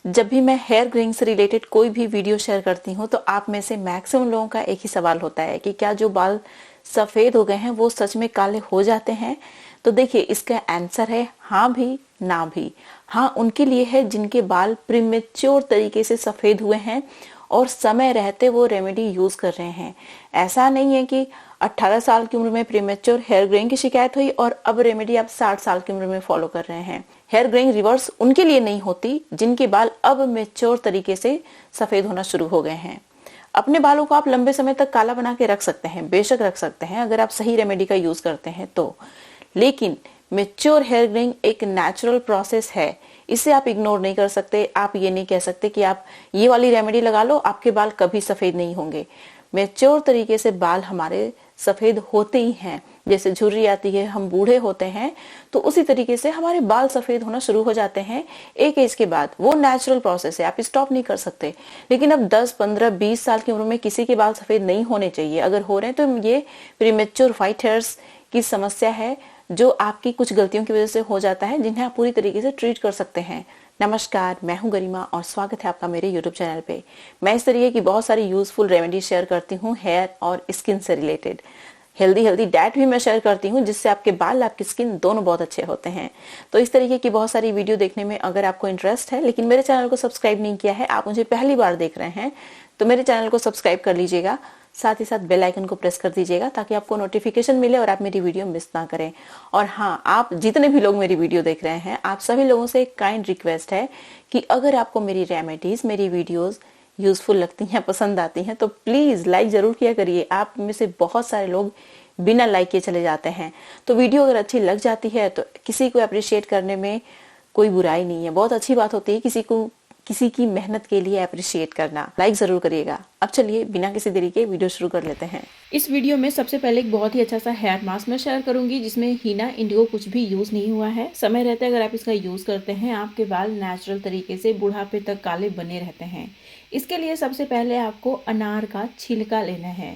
जब भी मैं हेयर ग्रोइंग से रिलेटेड कोई भी वीडियो शेयर करती हूँ तो आप में से मैक्सिमम लोगों का एक ही सवाल होता है कि क्या जो बाल सफेद हो गए हैं वो सच में काले हो जाते हैं। तो देखिए, इसका आंसर है हाँ भी ना भी। हाँ उनके लिए है जिनके बाल प्रीमेच्योर तरीके से सफेद हुए हैं और समय रहते वो रेमेडी यूज कर रहे हैं। ऐसा नहीं है कि 18 साल की उम्र में प्रीमेच्योर हेयर ग्रोइंग की शिकायत हुई और अब रेमेडी आप 60 साल की उम्र में फॉलो कर रहे हैं। हेयर ग्रोइंग रिवर्स उनके लिए नहीं होती जिनके बाल अब मेच्योर तरीके से सफेद होना शुरू हो गए हैं। अपने बालों को आप लंबे समय तक काला बना के रख सकते हैं, बेशक रख सकते हैं अगर आप सही रेमेडी का यूज करते हैं तो। लेकिन मेच्योर हेयर ग्रोइंग एक नेचुरल प्रोसेस है, इसे आप इग्नोर नहीं कर सकते। आप ये नहीं कह सकते कि आप ये वाली रेमेडी लगा लो, आपके बाल कभी सफेद नहीं होंगे। मेच्योर तरीके से बाल हमारे सफेद होते ही हैं। जैसे झुर्री आती है, हम बूढ़े होते हैं, तो उसी तरीके से हमारे बाल सफेद होना शुरू हो जाते हैं एक एज के बाद। वो नेचुरल प्रोसेस है, आप स्टॉप नहीं कर सकते। लेकिन अब 10, 15, 20 साल की उम्र में किसी के बाल सफेद नहीं होने चाहिए। अगर हो रहे हैं तो ये प्रीमेच्योर व्हाइट हेयर्स की समस्या है, जो आपकी कुछ गलतियों की वजह से हो जाता है, जिन्हें आप पूरी तरीके से ट्रीट कर सकते हैं। नमस्कार, मैं हूं गरिमा और स्वागत है आपका मेरे YouTube चैनल पे। मैं इस तरीके की बहुत सारी यूजफुल रेमेडी शेयर करती हूँ हेयर और स्किन से रिलेटेड। हेल्दी डाइट भी मैं शेयर करती हूँ, जिससे आपके बाल, आपकी स्किन दोनों बहुत अच्छे होते हैं। तो इस तरीके की बहुत सारी वीडियो देखने में अगर आपको इंटरेस्ट है, लेकिन मेरे चैनल को सब्सक्राइब नहीं किया है, आप मुझे पहली बार देख रहे हैं, तो मेरे चैनल को सब्सक्राइब कर लीजिएगा। साथ ही साथ बेल आइकन को प्रेस कर दीजिएगा ताकि आपको नोटिफिकेशन मिले और आप मेरी वीडियो मिस ना करें। और हाँ, आप जितने भी लोग मेरी वीडियो देख रहे हैं, आप सभी लोगों से एक काइंड रिक्वेस्ट है कि अगर आपको मेरी रेमेडीज, मेरी वीडियोस यूजफुल लगती हैं, पसंद आती हैं, तो प्लीज लाइक जरूर किया करिए। आप में से बहुत सारे लोग बिना लाइक किए चले जाते हैं। तो वीडियो अगर अच्छी लग जाती है तो किसी को अप्रिशिएट करने में कोई बुराई नहीं है, बहुत अच्छी बात होती है किसी को किसी की मेहनत के लिए अप्रिशिएट करना। लाइक जरूर करिएगा। अब चलिए बिना किसी देरी के वीडियो शुरू कर लेते हैं। इस वीडियो में सबसे पहले एक बहुत ही अच्छा सा हेयर मास्क मैं शेयर करूंगी, जिसमें हीना इंडिगो कुछ भी यूज़ नहीं हुआ है। समय रहते अगर आप इसका यूज़ करते हैं, आपके बाल नेचुरल तरीके से बुढ़ापे तक काले बने रहते हैं। इसके लिए सबसे पहले आपको अनार का छिलका लेना है।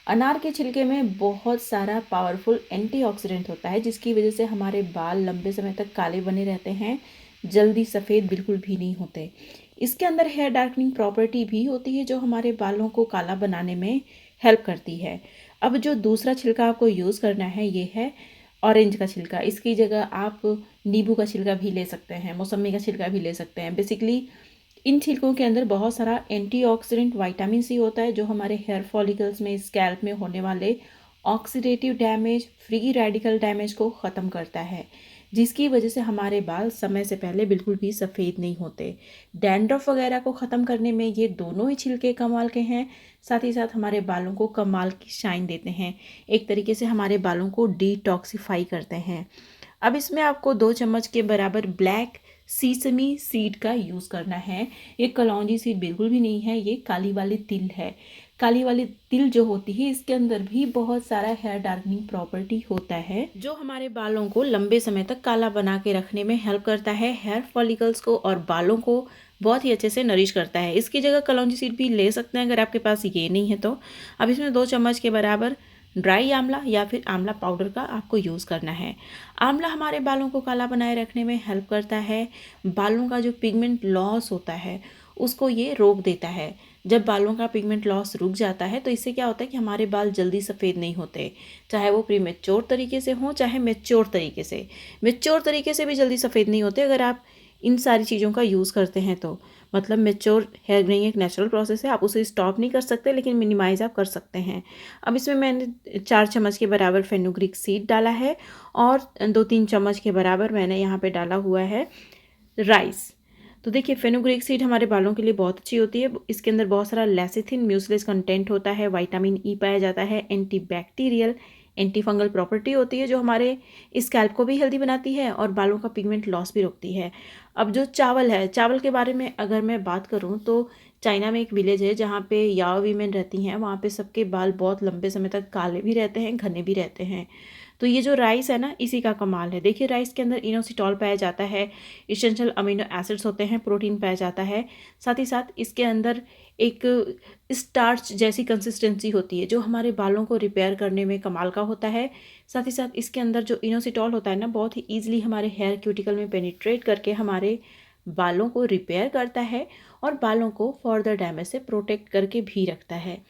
अनार के छिलके में बहुत सारा पावरफुल एंटीऑक्सीडेंट होता है, जिसकी वजह से हमारे बाल लंबे समय तक काले बने रहते हैं, जल्दी सफ़ेद बिल्कुल भी नहीं होते। इसके अंदर हेयर डार्कनिंग प्रॉपर्टी भी होती है, जो हमारे बालों को काला बनाने में हेल्प करती है। अब जो दूसरा छिलका आपको यूज़ करना है, ये है ऑरेंज का छिलका। इसकी जगह आप नींबू का छिलका भी ले सकते हैं, मौसमी का छिलका भी ले सकते हैं। बेसिकली इन छिलकों के अंदर बहुत सारा एंटीऑक्सीडेंट विटामिन सी होता है, जो हमारे हेयर फॉलिकल्स में, स्कैल्प में होने वाले oxidative damage, free radical damage को ख़त्म करता है, जिसकी वजह से हमारे बाल समय से पहले बिल्कुल भी सफ़ेद नहीं होते। डैंड्रफ वगैरह को ख़त्म करने में ये दोनों ही छिलके कमाल के हैं। साथ ही साथ हमारे बालों को कमाल की शाइन देते हैं, एक तरीके से हमारे बालों को डिटॉक्सिफाई करते हैं। अब इसमें आपको 2 चम्मच के बराबर ब्लैक सीसमी सीड का यूज़ करना है। ये कलौंजी सीड बिल्कुल भी नहीं है, ये काली वाली तिल है। काली वाली तिल जो होती है, इसके अंदर भी बहुत सारा हेयर डार्कनिंग प्रॉपर्टी होता है, जो हमारे बालों को लंबे समय तक काला बना के रखने में हेल्प करता है। हेयर फॉलिकल्स को और बालों को बहुत ही अच्छे से नरिश करता है। इसकी जगह कलौंजी सीड भी ले सकते हैं अगर आपके पास ये नहीं है तो। अब इसमें 2 चम्मच के बराबर ड्राई आंवला या फिर आंवला पाउडर का आपको यूज़ करना है। आंवला हमारे बालों को काला बनाए रखने में हेल्प करता है। बालों का जो पिगमेंट लॉस होता है, उसको ये रोक देता है। जब बालों का पिगमेंट लॉस रुक जाता है, तो इससे क्या होता है कि हमारे बाल जल्दी सफ़ेद नहीं होते, चाहे वो प्रीमेच्योर तरीके से हों, चाहे मेच्योर तरीके से। मेच्योर तरीके से भी जल्दी सफ़ेद नहीं होते अगर आप इन सारी चीज़ों का यूज़ करते हैं तो। मतलब मेच्योर हेयर ग्रोइंग एक नेचुरल प्रोसेस है, आप उसे स्टॉप नहीं कर सकते, लेकिन मिनिमाइज़ आप कर सकते हैं। अब इसमें मैंने 4 चम्मच के बराबर फेनुग्रीक सीड डाला है और 2-3 चम्मच के बराबर मैंने यहाँ पे डाला हुआ है राइस। तो देखिए, फेनुग्रीक सीड हमारे बालों के लिए बहुत अच्छी होती है। इसके अंदर बहुत सारा लेसिथिन म्यूसिलेज कंटेंट होता है, विटामिन ई पाया जाता है, एंटीबैक्टीरियल, एंटी फंगल प्रॉपर्टी होती है, जो हमारे स्कैल्प को भी हेल्दी बनाती है और बालों का पिगमेंट लॉस भी रोकती है। अब जो चावल है, चावल के बारे में अगर मैं बात करूं तो चाइना में एक विलेज है जहाँ पे याओ वीमेन रहती हैं। वहाँ पे सबके बाल बहुत लंबे समय तक काले भी रहते हैं, घने भी रहते हैं। तो ये जो राइस है ना, इसी का कमाल है। देखिए, राइस के अंदर इनोसिटॉल पाया जाता है, इसेंशियल अमीनो एसिड्स होते हैं, प्रोटीन पाया जाता है। साथ ही साथ इसके अंदर एक स्टार्च जैसी कंसिस्टेंसी होती है, जो हमारे बालों को रिपेयर करने में कमाल का होता है। साथ ही साथ इसके अंदर जो इनोसिटॉल होता है ना, बहुत ही ईजिली हमारे हेयर क्यूटिकल में पेनिट्रेट करके हमारे बालों को रिपेयर करता है और बालों को फर्दर डैमेज से प्रोटेक्ट करके भी रखता है।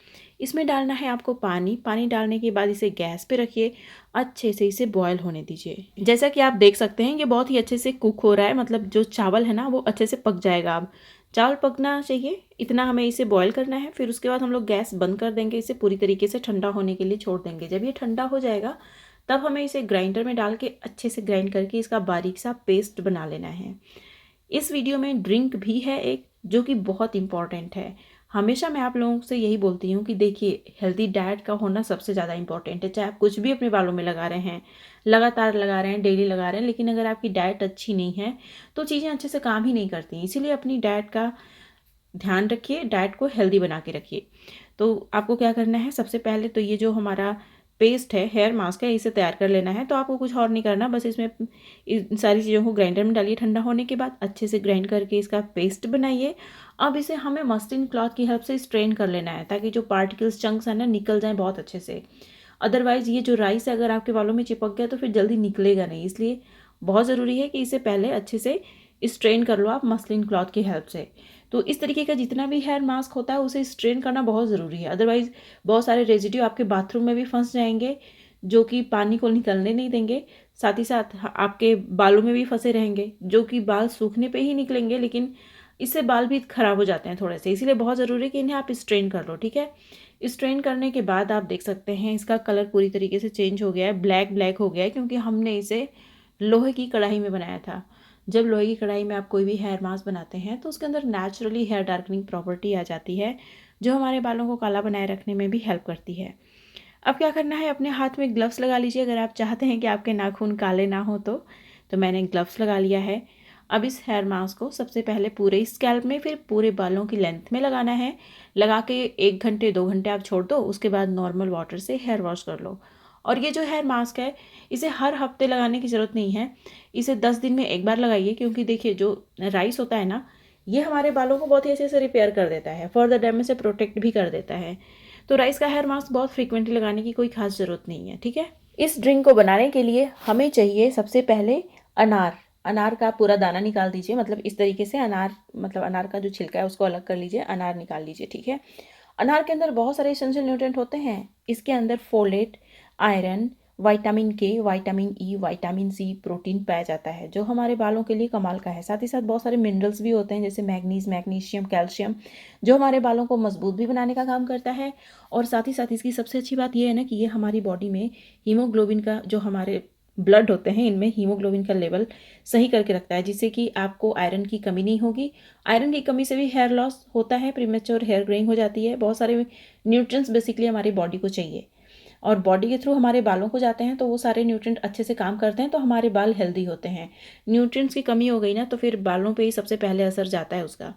इसमें डालना है आपको पानी। पानी डालने के बाद इसे गैस पे रखिए, अच्छे से इसे बॉयल होने दीजिए। जैसा कि आप देख सकते हैं ये बहुत ही अच्छे से कुक हो रहा है, मतलब जो चावल है ना वो अच्छे से पक जाएगा। अब चावल पकना चाहिए, इतना हमें इसे बॉयल करना है। फिर उसके बाद हम लोग गैस बंद कर देंगे, इसे पूरी तरीके से ठंडा होने के लिए छोड़ देंगे। जब ये ठंडा हो जाएगा तब हमें इसे ग्राइंडर में डाल के अच्छे से ग्राइंड करके इसका बारीक सा पेस्ट बना लेना है। इस वीडियो में ड्रिंक भी है एक, जो कि बहुत इंपॉर्टेंट है। हमेशा मैं आप लोगों से यही बोलती हूँ कि देखिए, हेल्दी डाइट का होना सबसे ज़्यादा इंपॉर्टेंट है। चाहे आप कुछ भी अपने बालों में लगा रहे हैं, लगातार लगा रहे हैं, डेली लगा रहे हैं, लेकिन अगर आपकी डाइट अच्छी नहीं है तो चीज़ें अच्छे से काम ही नहीं करती। इसीलिए अपनी डाइट का ध्यान रखिए, डाइट को हेल्दी बना के रखिए। तो आपको क्या करना है, सबसे पहले तो ये जो हमारा पेस्ट है, हेयर मास्क है, इसे तैयार कर लेना है। तो आपको कुछ और नहीं करना, बस इसमें इन सारी चीज़ों को ग्राइंडर में डालिए। ठंडा होने के बाद अच्छे से ग्राइंड करके इसका पेस्ट बनाइए। अब इसे हमें मस्लिन क्लॉथ की हेल्प से स्ट्रेन कर लेना है, ताकि जो पार्टिकल्स, चंक्स हैं ना, निकल जाएं बहुत अच्छे से। अदरवाइज़ ये जो राइस है अगर आपके बालों में चिपक गया तो फिर जल्दी निकलेगा नहीं। इसलिए बहुत ज़रूरी है कि इसे पहले अच्छे से स्ट्रेन कर लो आप मस्लिन क्लॉथ की हेल्प से। तो इस तरीके का जितना भी हेयर मास्क होता है उसे स्ट्रेन करना बहुत ज़रूरी है। अदरवाइज़ बहुत सारे रेजिड्यू आपके बाथरूम में भी फंस जाएंगे, जो कि पानी को निकलने नहीं देंगे। साथ ही साथ आपके बालों में भी फंसे रहेंगे, जो कि बाल सूखने पे ही निकलेंगे, लेकिन इससे बाल भी खराब हो जाते हैं थोड़े से। इसीलिए बहुत ज़रूरी है कि इन्हें आप स्ट्रेन कर लो, ठीक है। स्ट्रेन करने के बाद आप देख सकते हैं इसका कलर पूरी तरीके से चेंज हो गया है, ब्लैक ब्लैक हो गया है, क्योंकि हमने इसे लोहे की कढ़ाई में बनाया था। जब लोहे की कढ़ाई में आप कोई भी हेयर मास्क बनाते हैं तो उसके अंदर नेचुरली हेयर डार्कनिंग प्रॉपर्टी आ जाती है, जो हमारे बालों को काला बनाए रखने में भी हेल्प करती है। अब क्या करना है, अपने हाथ में ग्लव्स लगा लीजिए अगर आप चाहते हैं कि आपके नाखून काले ना हो तो मैंने ग्लव्स लगा लिया है। अब इस हेयर मास्क को सबसे पहले पूरे स्कैल्प में, फिर पूरे बालों की लेंथ में लगाना है। लगा के 1 घंटे 2 घंटे आप छोड़ दो, उसके बाद नॉर्मल वाटर से हेयर वॉश कर लो। और ये जो हेयर मास्क है इसे हर हफ्ते लगाने की ज़रूरत नहीं है, इसे 10 दिन में एक बार लगाइए। क्योंकि देखिए, जो राइस होता है ना, ये हमारे बालों को बहुत ही अच्छे से रिपेयर कर देता है, फर्दर डैमेज से प्रोटेक्ट भी कर देता है। तो राइस का हेयर मास्क बहुत फ्रीक्वेंटली लगाने की कोई खास ज़रूरत नहीं है, ठीक है। इस ड्रिंक को बनाने के लिए हमें चाहिए सबसे पहले अनार। अनार का पूरा दाना निकाल दीजिए, मतलब इस तरीके से अनार, मतलब अनार का जो छिलका है उसको अलग कर लीजिए, अनार निकाल लीजिए, ठीक है। अनार के अंदर बहुत सारे एसेंशियल न्यूट्रिएंट होते हैं। इसके अंदर folate, iron, vitamin K, vitamin E, vitamin C, protein पाया जाता है, जो हमारे बालों के लिए कमाल का है। साथ ही साथ बहुत सारे मिनरल्स भी होते हैं, जैसे मैग्नीज, मैग्नीशियम, कैल्शियम, जो हमारे बालों को मजबूत भी बनाने का काम करता है। और साथ ही साथ इसकी सबसे अच्छी बात यह है ना कि ये हमारी बॉडी में हीमोग्लोबिन का, जो हमारे ब्लड होते हैं इनमें हीमोग्लोबिन का लेवल सही करके रखता है, जिससे कि आपको आयरन की कमी नहीं होगी। आयरन की कमी से भी हेयर लॉस होता है, प्रीमेच्योर हेयर ग्रोइंग हो जाती है। बहुत सारे न्यूट्रिएंट्स बेसिकली हमारी बॉडी को चाहिए, और बॉडी के थ्रू हमारे बालों को जाते हैं, तो वो सारे न्यूट्रिएंट अच्छे से काम करते हैं, तो हमारे बाल हेल्दी होते हैं। न्यूट्रिएंट्स की कमी हो गई ना तो फिर बालों पे ही सबसे पहले असर जाता है उसका।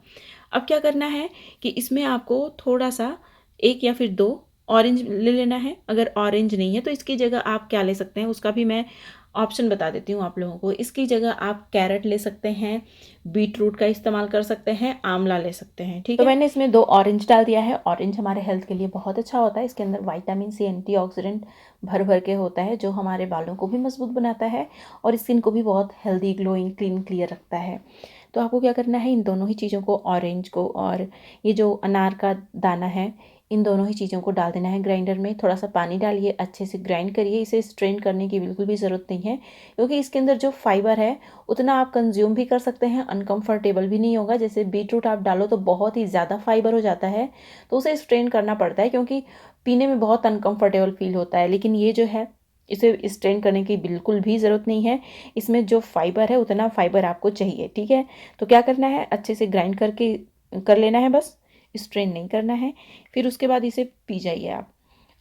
अब क्या करना है कि इसमें आपको थोड़ा सा 1 या फिर 2 ऑरेंज ले लेना है। अगर ऑरेंज नहीं है तो इसकी जगह आप क्या ले सकते हैं, उसका भी मैं ऑप्शन बता देती हूँ आप लोगों को। इसकी जगह आप कैरेट ले सकते हैं, बीट रूट का इस्तेमाल कर सकते हैं, आंवला ले सकते हैं, ठीक है। तो मैंने इसमें 2 ऑरेंज डाल दिया है। ऑरेंज हमारे हेल्थ के लिए बहुत अच्छा होता है। इसके अंदर विटामिन सी, एंटीऑक्सीडेंट भर भर के होता है, जो हमारे बालों को भी मजबूत बनाता है और स्किन को भी बहुत हेल्दी, ग्लोइंग, क्लीन, क्लियर रखता है। तो आपको क्या करना है, इन दोनों ही चीज़ों को, ऑरेंज को और ये जो अनार का दाना है, इन दोनों ही चीज़ों को डाल देना है ग्राइंडर में। थोड़ा सा पानी डालिए, अच्छे से ग्राइंड करिए। इसे स्ट्रेन करने की बिल्कुल भी ज़रूरत नहीं है, क्योंकि इसके अंदर जो फाइबर है उतना आप कंज्यूम भी कर सकते हैं, अनकंफर्टेबल भी नहीं होगा। जैसे बीटरूट आप डालो तो बहुत ही ज़्यादा फाइबर हो जाता है, तो उसे स्ट्रेन करना पड़ता है, क्योंकि पीने में बहुत अनकंफर्टेबल फील होता है। लेकिन ये जो है, इसे स्ट्रेन करने की बिल्कुल भी ज़रूरत नहीं है। इसमें जो फाइबर है उतना फाइबर आपको चाहिए, ठीक है। तो क्या करना है, अच्छे से ग्राइंड करके कर लेना है, बस स्ट्रेन नहीं करना है। फिर उसके बाद इसे पी जाइए आप।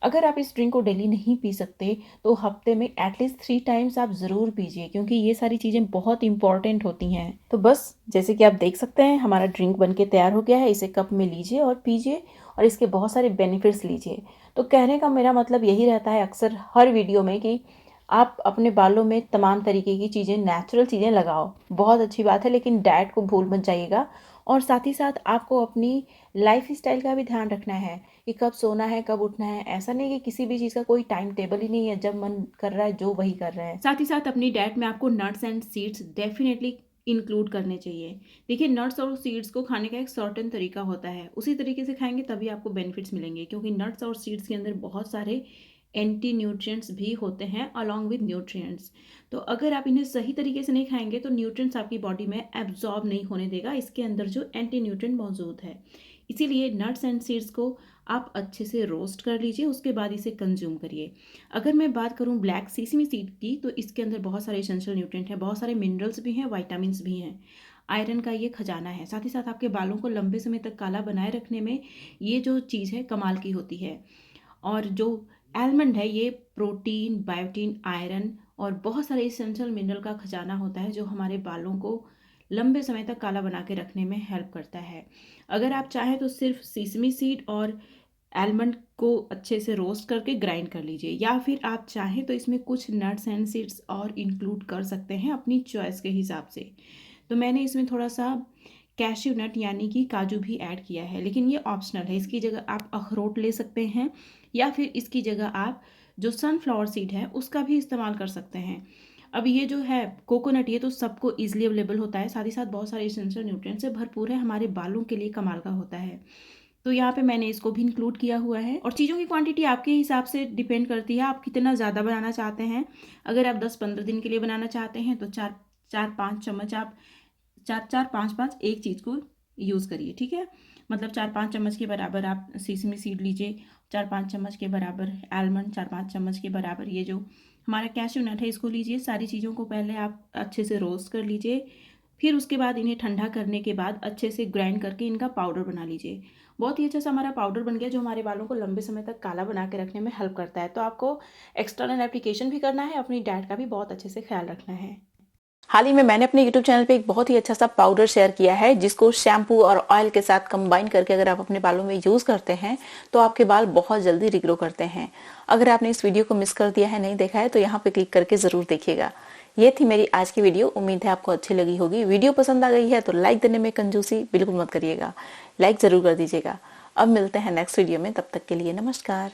अगर आप इस ड्रिंक को डेली नहीं पी सकते तो हफ्ते में एटलीस्ट 3 टाइम्स आप ज़रूर पीजिए, क्योंकि ये सारी चीज़ें बहुत इंपॉर्टेंट होती हैं। तो बस जैसे कि आप देख सकते हैं हमारा ड्रिंक बनके तैयार हो गया है। इसे कप में लीजिए और पीजिए, और इसके बहुत सारे बेनिफिट्स लीजिए। तो कहने का मेरा मतलब यही रहता है अक्सर हर वीडियो में कि आप अपने बालों में तमाम तरीके की चीज़ें, नेचुरल चीज़ें लगाओ, बहुत अच्छी बात है, लेकिन डाइट को भूल मत जाइएगा। और साथ ही साथ आपको अपनी लाइफ स्टाइल का भी ध्यान रखना है कि कब सोना है, कब उठना है। ऐसा नहीं कि किसी भी चीज़ का कोई टाइम टेबल ही नहीं है, जब मन कर रहा है जो वही कर रहे हैं। साथ ही साथ अपनी डाइट में आपको nuts and seeds definitely include करने चाहिए। देखिए नट्स और सीड्स को खाने का एक सर्टेन तरीका होता है, उसी तरीके से खाएंगे तभी आपको बेनिफिट्स मिलेंगे, क्योंकि नट्स और सीड्स के अंदर बहुत सारे एंटी न्यूट्रिएंट्स भी होते हैं अलॉन्ग विद न्यूट्रिएंट्स। तो अगर आप इन्हें सही तरीके से नहीं खाएंगे तो न्यूट्रिएंट्स आपकी बॉडी में एब्जॉर्ब नहीं होने देगा इसके अंदर जो एंटी न्यूट्रिएंट मौजूद है। इसीलिए नट्स एंड सीड्स को आप अच्छे से रोस्ट कर लीजिए, उसके बाद इसे कंज्यूम करिए। अगर मैं बात करूं ब्लैक सीसमी सीड की, तो इसके अंदर बहुत सारे एसेंशियल न्यूट्रिएंट हैं, बहुत सारे मिनरल्स भी हैं, विटामिन्स भी हैं, आयरन का ये खजाना है। साथ ही साथ आपके बालों को लंबे समय तक काला बनाए रखने में ये जो चीज़ है कमाल की होती है। और जो आलमंड है ये प्रोटीन, बायोटीन, आयरन और बहुत सारे एसेंशियल मिनरल का खजाना होता है जो हमारे बालों को लंबे समय तक काला बना के रखने में हेल्प करता है। अगर आप चाहें तो सिर्फ सीसमी सीड और आलमंड को अच्छे से रोस्ट करके ग्राइंड कर लीजिए, या फिर आप चाहें तो इसमें कुछ नट्स एंड सीड्स और इंक्लूड कर सकते हैं अपनी चॉइस के हिसाब से। तो मैंने इसमें थोड़ा सा कैश्यू नट यानी कि काजू भी ऐड किया है, लेकिन ये ऑप्शनल है। इसकी जगह आप अखरोट ले सकते हैं, या फिर इसकी जगह आप जो सनफ्लावर सीड है उसका भी इस्तेमाल कर सकते हैं। अब ये जो है कोकोनट, ये तो सबको ईजिली अवेलेबल होता है, साथ ही साथ बहुत सारे एसेंशियल न्यूट्रिएंट्स से भरपूर है, हमारे बालों के लिए कमाल का होता है। तो यहाँ पे मैंने इसको भी इंक्लूड किया हुआ है। और चीज़ों की क्वांटिटी आपके हिसाब से डिपेंड करती है, आप कितना ज़्यादा बनाना चाहते हैं। अगर आप 10-15 दिन के लिए बनाना चाहते हैं तो 4-5 चम्मच आप 4-4-5-5 एक चीज़ को यूज़ करिए, ठीक है। मतलब 4-5 चम्मच के बराबर आप सीसमी सीड लीजिए, 4-5 चम्मच के बराबर आलमंड, 4-5 चम्मच के बराबर ये जो हमारा कैश्यू नट है इसको लीजिए। सारी चीज़ों को पहले आप अच्छे से रोस्ट कर लीजिए, फिर उसके बाद इन्हें ठंडा करने के बाद अच्छे से ग्राइंड करके इनका पाउडर बना लीजिए। बहुत ही अच्छा सा हमारा पाउडर बन गया जो हमारे बालों को लंबे समय तक काला बना के रखने में हेल्प करता है। तो आपको एक्सटर्नल एप्लीकेशन भी करना है, अपनी डाइट का भी बहुत अच्छे से ख्याल रखना है। हाल ही में मैंने अपने YouTube चैनल पे एक बहुत ही अच्छा सा पाउडर शेयर किया है, जिसको शैम्पू और ऑयल के साथ कंबाइन करके अगर आप अपने बालों में यूज करते हैं तो आपके बाल बहुत जल्दी रिग्रो करते हैं। अगर आपने इस वीडियो को मिस कर दिया है, नहीं देखा है, तो यहाँ पे क्लिक करके जरूर देखिएगा। ये थी मेरी आज की वीडियो, उम्मीद है आपको अच्छी लगी होगी। वीडियो पसंद आ गई है तो लाइक देने में कंजूसी बिल्कुल मत करिएगा, लाइक जरूर कर दीजिएगा। अब मिलते हैं नेक्स्ट वीडियो में, तब तक के लिए नमस्कार।